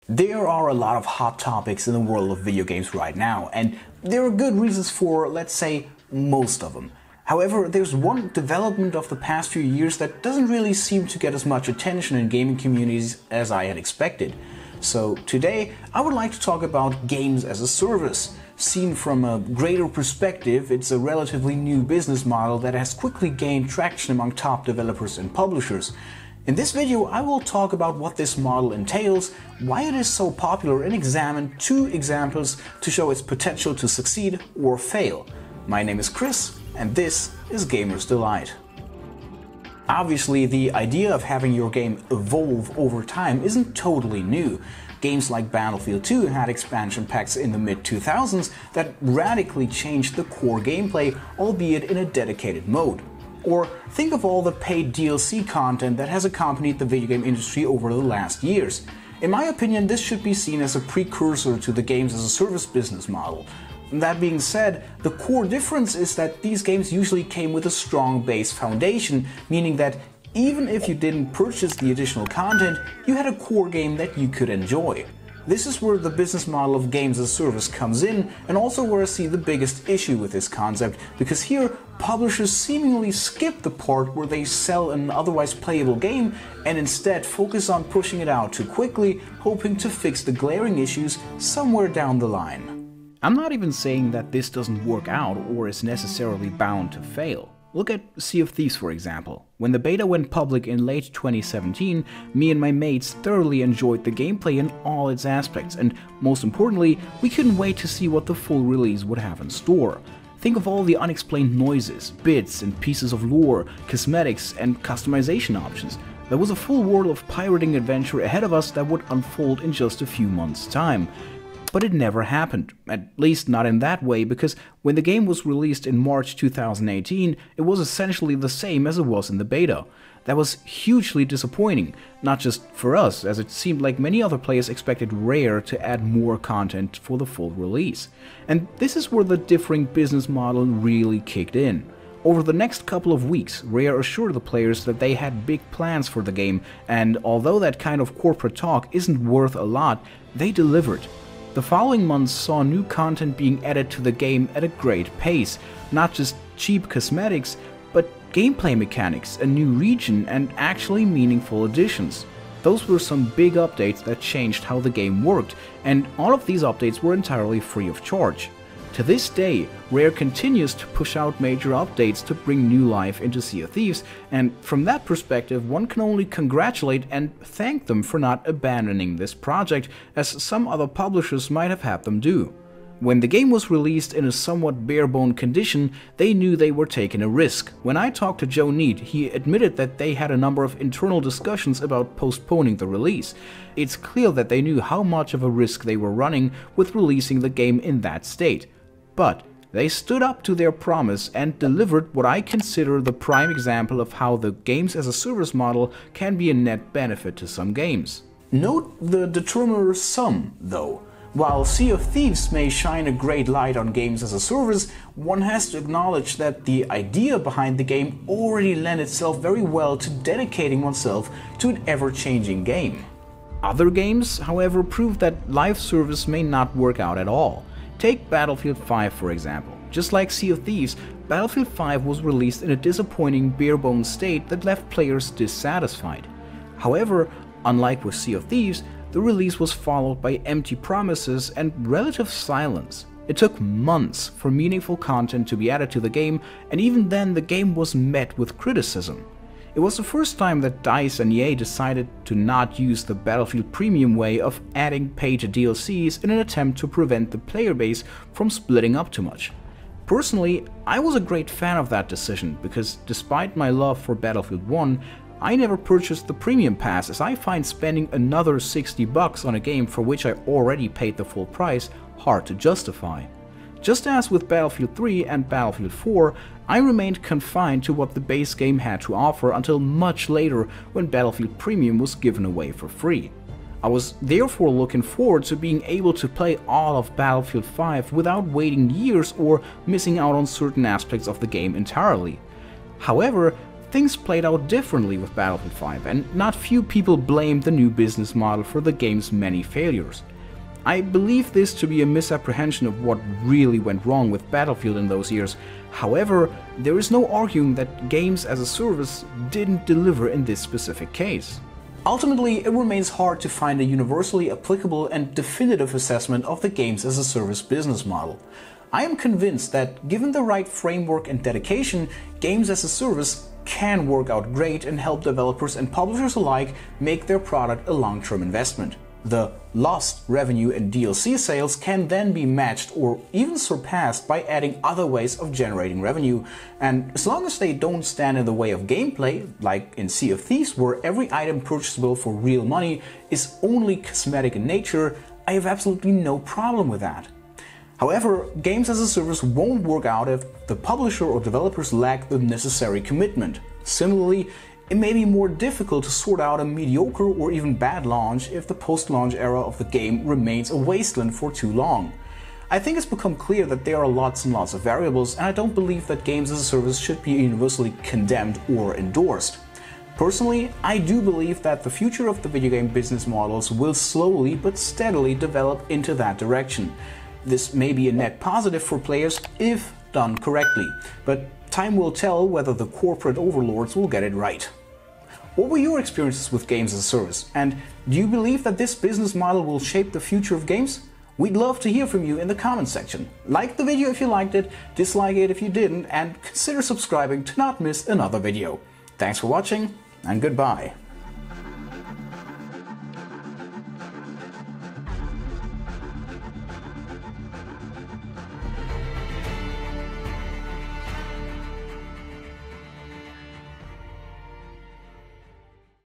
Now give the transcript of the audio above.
There are a lot of hot topics in the world of video games right now, and there are good reasons for, let's say, most of them. However, there's one development of the past few years that doesn't really seem to get as much attention in gaming communities as I had expected. So today, I would like to talk about games as a service. Seen from a greater perspective, it's a relatively new business model that has quickly gained traction among top developers and publishers. In this video, I will talk about what this model entails, why it is so popular, and examine 2 examples to show its potential to succeed or fail. My name is Chris, and this is Gamer's Delight. Obviously, the idea of having your game evolve over time isn't totally new. Games like Battlefield 2 had expansion packs in the mid-2000s that radically changed the core gameplay, albeit in a dedicated mode. Or think of all the paid DLC content that has accompanied the video game industry over the last years. In my opinion, this should be seen as a precursor to the games as a service business model. That being said, the core difference is that these games usually came with a strong base foundation, meaning that even if you didn't purchase the additional content, you had a core game that you could enjoy. This is where the business model of games as a service comes in, and also where I see the biggest issue with this concept, because here publishers seemingly skip the part where they sell an otherwise playable game and instead focus on pushing it out too quickly, hoping to fix the glaring issues somewhere down the line. I'm not even saying that this doesn't work out or is necessarily bound to fail. Look at Sea of Thieves, for example. When the beta went public in late 2017, me and my mates thoroughly enjoyed the gameplay in all its aspects, and most importantly, we couldn't wait to see what the full release would have in store. Think of all the unexplained noises, bits and pieces of lore, cosmetics and customization options. There was a full world of pirating adventure ahead of us that would unfold in just a few months' time. But it never happened, at least not in that way, because when the game was released in March 2018, it was essentially the same as it was in the beta. That was hugely disappointing, not just for us, as it seemed like many other players expected Rare to add more content for the full release. And this is where the differing business model really kicked in. Over the next couple of weeks, Rare assured the players that they had big plans for the game, and although that kind of corporate talk isn't worth a lot, they delivered. The following months saw new content being added to the game at a great pace, not just cheap cosmetics, but gameplay mechanics, a new region, and actually meaningful additions. Those were some big updates that changed how the game worked, and all of these updates were entirely free of charge. To this day, Rare continues to push out major updates to bring new life into Sea of Thieves, and from that perspective one can only congratulate and thank them for not abandoning this project, as some other publishers might have had them do. When the game was released in a somewhat bare-bone condition, they knew they were taking a risk. When I talked to Joe Neate, he admitted that they had a number of internal discussions about postponing the release. It's clear that they knew how much of a risk they were running with releasing the game in that state. But they stood up to their promise and delivered what I consider the prime example of how the games as a service model can be a net benefit to some games. Note the determiner some, though. While Sea of Thieves may shine a great light on games as a service, one has to acknowledge that the idea behind the game already lent itself very well to dedicating oneself to an ever-changing game. Other games, however, prove that live service may not work out at all. Take Battlefield 5 for example. Just like Sea of Thieves, Battlefield 5 was released in a disappointing bare-bones state that left players dissatisfied. However, unlike with Sea of Thieves, the release was followed by empty promises and relative silence. It took months for meaningful content to be added to the game, and even then the game was met with criticism. It was the first time that DICE and EA decided to not use the Battlefield Premium way of adding paid DLCs in an attempt to prevent the player base from splitting up too much. Personally, I was a great fan of that decision, because despite my love for Battlefield 1, I never purchased the Premium Pass, as I find spending another $60 on a game for which I already paid the full price hard to justify. Just as with Battlefield 3 and Battlefield 4, I remained confined to what the base game had to offer until much later, when Battlefield Premium was given away for free. I was therefore looking forward to being able to play all of Battlefield 5 without waiting years or missing out on certain aspects of the game entirely. However, things played out differently with Battlefield 5, and not few people blamed the new business model for the game's many failures. I believe this to be a misapprehension of what really went wrong with Battlefield in those years. However, there is no arguing that games as a service didn't deliver in this specific case. Ultimately, it remains hard to find a universally applicable and definitive assessment of the games as a service business model. I am convinced that given the right framework and dedication, games as a service can work out great and help developers and publishers alike make their product a long-term investment. The lost revenue and DLC sales can then be matched or even surpassed by adding other ways of generating revenue, and as long as they don't stand in the way of gameplay, like in Sea of Thieves where every item purchasable for real money is only cosmetic in nature, I have absolutely no problem with that. However, games as a service won't work out if the publisher or developers lack the necessary commitment. Similarly, it may be more difficult to sort out a mediocre or even bad launch if the post-launch era of the game remains a wasteland for too long. I think it's become clear that there are lots and lots of variables, and I don't believe that games as a service should be universally condemned or endorsed. Personally, I do believe that the future of the video game business models will slowly but steadily develop into that direction. This may be a net positive for players if done correctly, but time will tell whether the corporate overlords will get it right. What were your experiences with games as a service, and do you believe that this business model will shape the future of games? We'd love to hear from you in the comments section. Like the video if you liked it, dislike it if you didn't, and consider subscribing to not miss another video. Thanks for watching, and goodbye.